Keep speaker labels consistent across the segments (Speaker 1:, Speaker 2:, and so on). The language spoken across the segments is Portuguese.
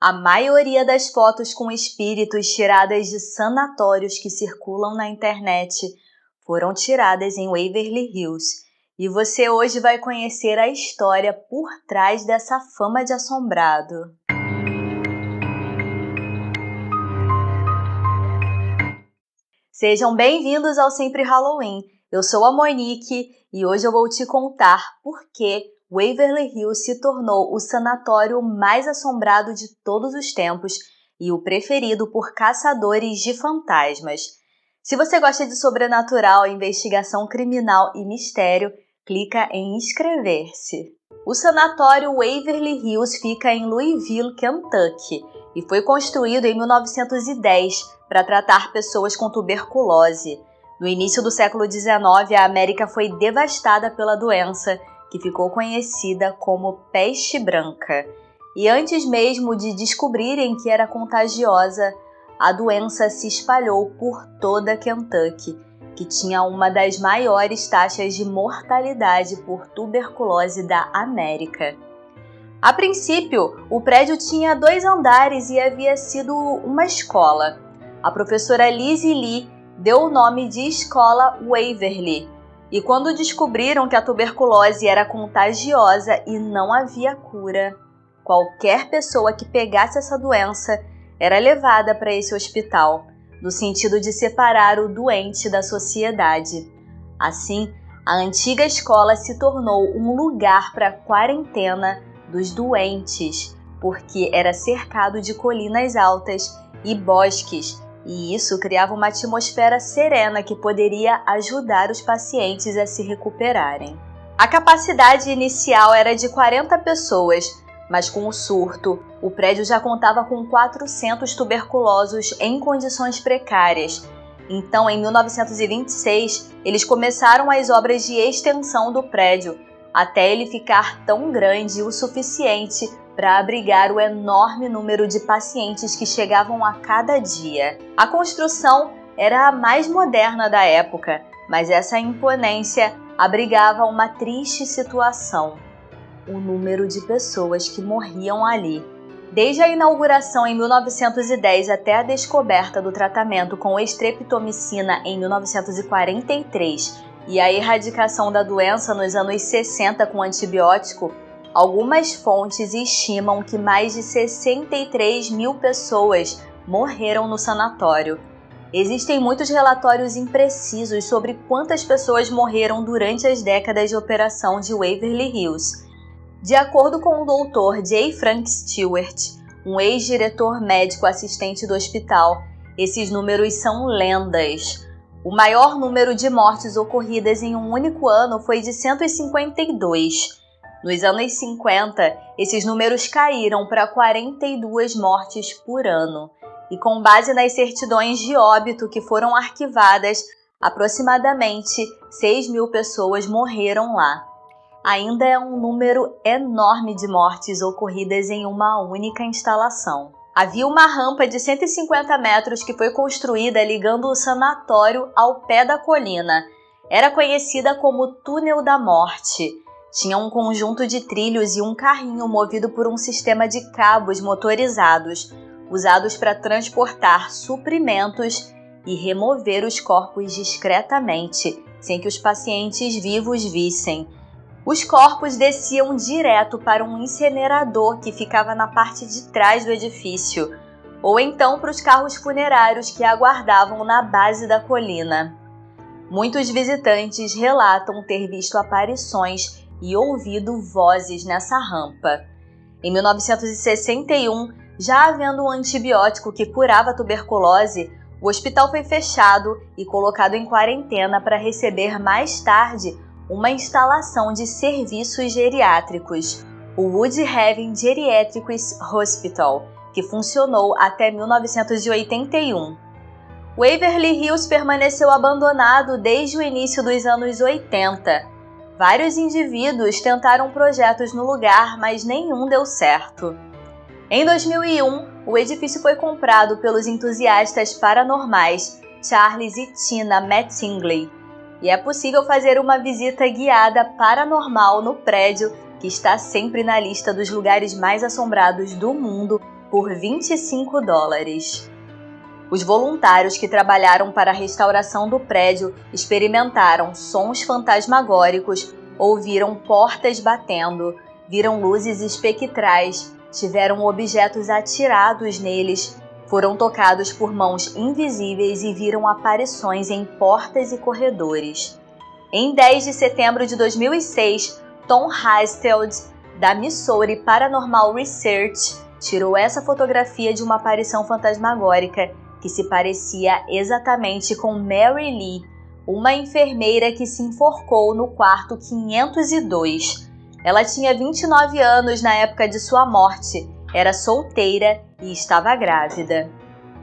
Speaker 1: A maioria das fotos com espíritos tiradas de sanatórios que circulam na internet foram tiradas em Waverly Hills. E você hoje vai conhecer a história por trás dessa fama de assombrado. Sejam bem-vindos ao Sempre Halloween. Eu sou a Monique e hoje eu vou te contar por que Waverly Hills se tornou o sanatório mais assombrado de todos os tempos e o preferido por caçadores de fantasmas. Se você gosta de sobrenatural, investigação criminal e mistério, clica em inscrever-se. O sanatório Waverly Hills fica em Louisville, Kentucky, e foi construído em 1910 para tratar pessoas com tuberculose. No início do século XIX, a América foi devastada pela doença, que ficou conhecida como peste branca. E antes mesmo de descobrirem que era contagiosa, a doença se espalhou por toda Kentucky, que tinha uma das maiores taxas de mortalidade por tuberculose da América. A princípio, o prédio tinha 2 andares e havia sido uma escola. A professora Lizzie Lee deu o nome de Escola Waverly. E quando descobriram que a tuberculose era contagiosa e não havia cura, qualquer pessoa que pegasse essa doença era levada para esse hospital, no sentido de separar o doente da sociedade. Assim, a antiga escola se tornou um lugar para quarentena dos doentes, porque era cercado de colinas altas e bosques, e isso criava uma atmosfera serena que poderia ajudar os pacientes a se recuperarem. A capacidade inicial era de 40 pessoas, mas com o surto, o prédio já contava com 400 tuberculosos em condições precárias. Então, em 1926, eles começaram as obras de extensão do prédio, até ele ficar tão grande o suficiente para abrigar o enorme número de pacientes que chegavam a cada dia. A construção era a mais moderna da época, mas essa imponência abrigava uma triste situação: o número de pessoas que morriam ali. Desde a inauguração em 1910 até a descoberta do tratamento com estreptomicina em 1943 e a erradicação da doença nos anos 60 com antibiótico, algumas fontes estimam que mais de 63 mil pessoas morreram no sanatório. Existem muitos relatórios imprecisos sobre quantas pessoas morreram durante as décadas de operação de Waverly Hills. De acordo com o Dr. J. Frank Stewart, um ex-diretor médico assistente do hospital, esses números são lendas. O maior número de mortes ocorridas em um único ano foi de 152. Nos anos 50, esses números caíram para 42 mortes por ano. E com base nas certidões de óbito que foram arquivadas, aproximadamente 6 mil pessoas morreram lá. Ainda é um número enorme de mortes ocorridas em uma única instalação. Havia uma rampa de 150 metros que foi construída ligando o sanatório ao pé da colina. Era conhecida como Túnel da Morte. Tinha um conjunto de trilhos e um carrinho movido por um sistema de cabos motorizados, usados para transportar suprimentos e remover os corpos discretamente, sem que os pacientes vivos vissem. Os corpos desciam direto para um incinerador que ficava na parte de trás do edifício, ou então para os carros funerários que aguardavam na base da colina. Muitos visitantes relatam ter visto aparições e ouvido vozes nessa rampa. Em 1961, já havendo um antibiótico que curava a tuberculose, o hospital foi fechado e colocado em quarentena para receber mais tarde uma instalação de serviços geriátricos, o Woodhaven Geriatrics Hospital, que funcionou até 1981. Waverly Hills permaneceu abandonado desde o início dos anos 80. Vários indivíduos tentaram projetos no lugar, mas nenhum deu certo. Em 2001, o edifício foi comprado pelos entusiastas paranormais Charles e Tina Mattingly, e é possível fazer uma visita guiada paranormal no prédio, que está sempre na lista dos lugares mais assombrados do mundo por $25. Os voluntários que trabalharam para a restauração do prédio experimentaram sons fantasmagóricos, ouviram portas batendo, viram luzes espectrais, tiveram objetos atirados neles, foram tocados por mãos invisíveis e viram aparições em portas e corredores. Em 10 de setembro de 2006, Tom Hastelt, da Missouri Paranormal Research, tirou essa fotografia de uma aparição fantasmagórica que se parecia exatamente com Mary Lee, uma enfermeira que se enforcou no quarto 502. Ela tinha 29 anos na época de sua morte, era solteira e estava grávida.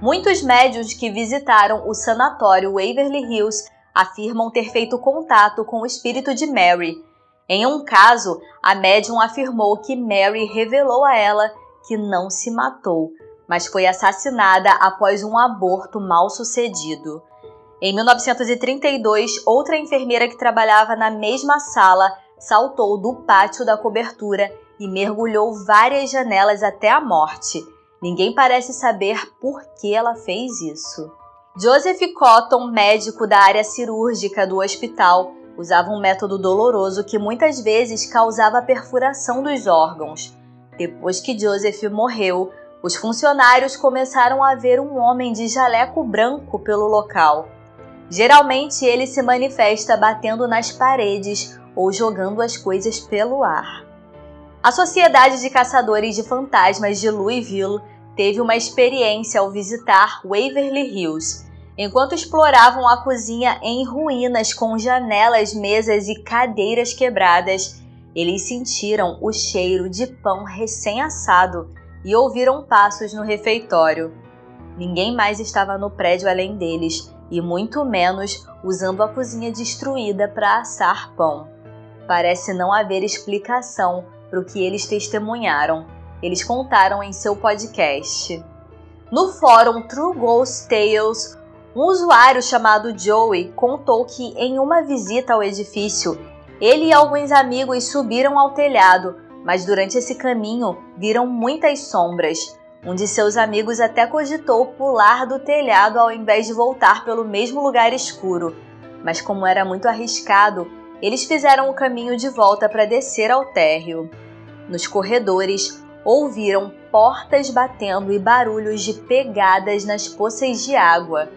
Speaker 1: Muitos médiuns que visitaram o sanatório Waverly Hills afirmam ter feito contato com o espírito de Mary. Em um caso, a médium afirmou que Mary revelou a ela que não se matou, mas foi assassinada após um aborto mal sucedido. Em 1932, outra enfermeira que trabalhava na mesma sala saltou do pátio da cobertura e mergulhou várias janelas até a morte. Ninguém parece saber por que ela fez isso. Joseph Cotton, médico da área cirúrgica do hospital, usava um método doloroso que muitas vezes causava perfuração dos órgãos. Depois que Joseph morreu, os funcionários começaram a ver um homem de jaleco branco pelo local. Geralmente ele se manifesta batendo nas paredes ou jogando as coisas pelo ar. A Sociedade de Caçadores de Fantasmas de Louisville teve uma experiência ao visitar Waverly Hills. Enquanto exploravam a cozinha em ruínas com janelas, mesas e cadeiras quebradas, eles sentiram o cheiro de pão recém-assado e ouviram passos no refeitório. Ninguém mais estava no prédio além deles, e muito menos usando a cozinha destruída para assar pão. Parece não haver explicação para o que eles testemunharam. Eles contaram em seu podcast. No fórum True Ghost Tales, um usuário chamado Joey contou que em uma visita ao edifício, ele e alguns amigos subiram ao telhado, mas durante esse caminho viram muitas sombras. Um de seus amigos até cogitou pular do telhado ao invés de voltar pelo mesmo lugar escuro, mas como era muito arriscado, eles fizeram o caminho de volta para descer ao térreo. Nos corredores, ouviram portas batendo e barulhos de pegadas nas poças de água.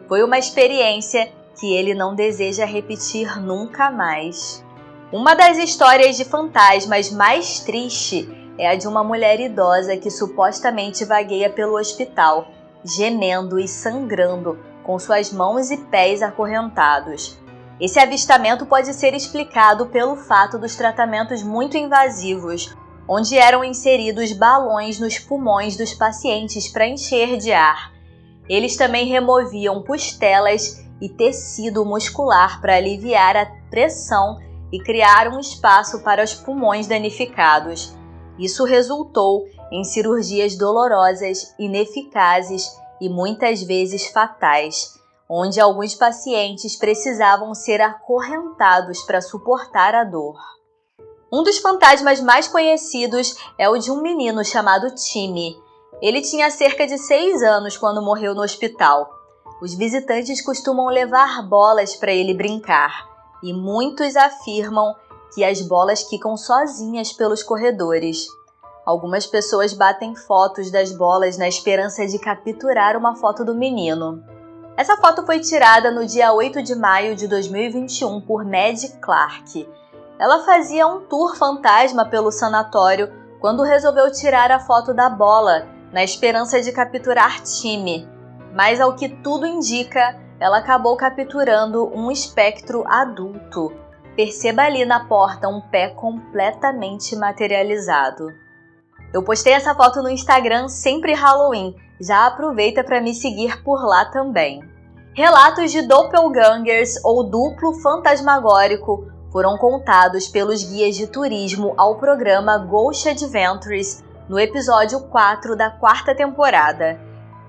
Speaker 1: Foi uma experiência que ele não deseja repetir nunca mais. Uma das histórias de fantasmas mais triste é a de uma mulher idosa que supostamente vagueia pelo hospital, gemendo e sangrando, com suas mãos e pés acorrentados. Esse avistamento pode ser explicado pelo fato dos tratamentos muito invasivos, onde eram inseridos balões nos pulmões dos pacientes para encher de ar. Eles também removiam costelas e tecido muscular para aliviar a pressão e criar um espaço para os pulmões danificados. Isso resultou em cirurgias dolorosas, ineficazes e muitas vezes fatais, onde alguns pacientes precisavam ser acorrentados para suportar a dor. Um dos fantasmas mais conhecidos é o de um menino chamado Timmy. Ele tinha cerca de 6 anos quando morreu no hospital. Os visitantes costumam levar bolas para ele brincar, e muitos afirmam que as bolas quicam sozinhas pelos corredores. Algumas pessoas batem fotos das bolas na esperança de capturar uma foto do menino. Essa foto foi tirada no dia 8 de maio de 2021 por Maddie Clark. Ela fazia um tour fantasma pelo sanatório quando resolveu tirar a foto da bola, na esperança de capturar Timmy. Mas, ao que tudo indica, ela acabou capturando um espectro adulto. Perceba ali na porta um pé completamente materializado. Eu postei essa foto no Instagram Sempre Halloween. Já aproveita para me seguir por lá também. Relatos de doppelgangers ou duplo fantasmagórico foram contados pelos guias de turismo ao programa Ghost Adventures no episódio 4 da 4ª temporada.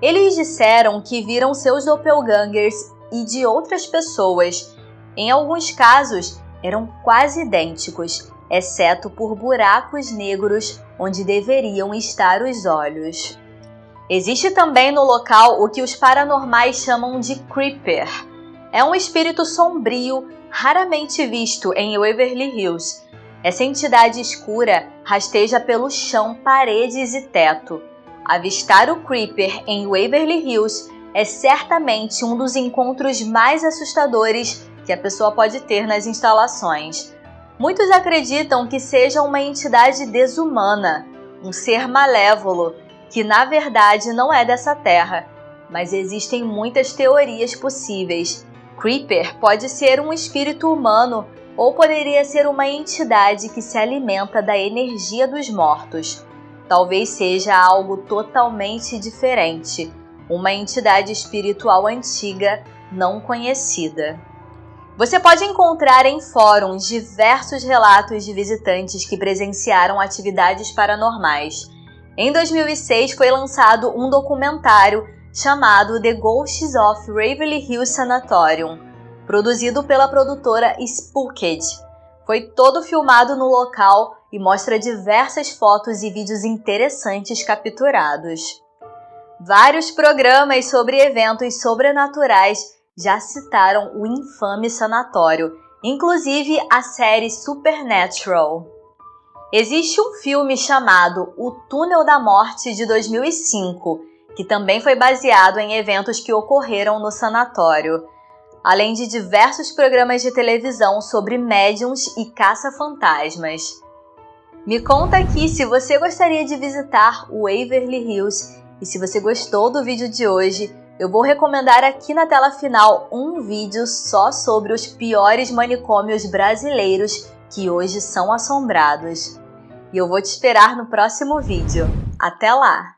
Speaker 1: Eles disseram que viram seus doppelgangers e de outras pessoas. Em alguns casos, eram quase idênticos, exceto por buracos negros onde deveriam estar os olhos. Existe também no local o que os paranormais chamam de Creeper. É um espírito sombrio, raramente visto em Waverly Hills. Essa entidade escura rasteja pelo chão, paredes e teto. Avistar o Creeper em Waverly Hills é certamente um dos encontros mais assustadores que a pessoa pode ter nas instalações. Muitos acreditam que seja uma entidade desumana, um ser malévolo, que na verdade não é dessa terra, mas existem muitas teorias possíveis. Creeper pode ser um espírito humano ou poderia ser uma entidade que se alimenta da energia dos mortos. Talvez seja algo totalmente diferente, uma entidade espiritual antiga não conhecida. Você pode encontrar em fóruns diversos relatos de visitantes que presenciaram atividades paranormais. Em 2006 foi lançado um documentário chamado The Ghosts of Waverly Hills Sanatorium, produzido pela produtora Spooked. Foi todo filmado no local e mostra diversas fotos e vídeos interessantes capturados. Vários programas sobre eventos sobrenaturais já citaram o infame sanatório, inclusive a série Supernatural. Existe um filme chamado O Túnel da Morte de 2005, que também foi baseado em eventos que ocorreram no sanatório, além de diversos programas de televisão sobre médiums e caça-fantasmas. Me conta aqui se você gostaria de visitar o Waverly Hills e se você gostou do vídeo de hoje, eu vou recomendar aqui na tela final um vídeo só sobre os piores manicômios brasileiros que hoje são assombrados. E eu vou te esperar no próximo vídeo. Até lá!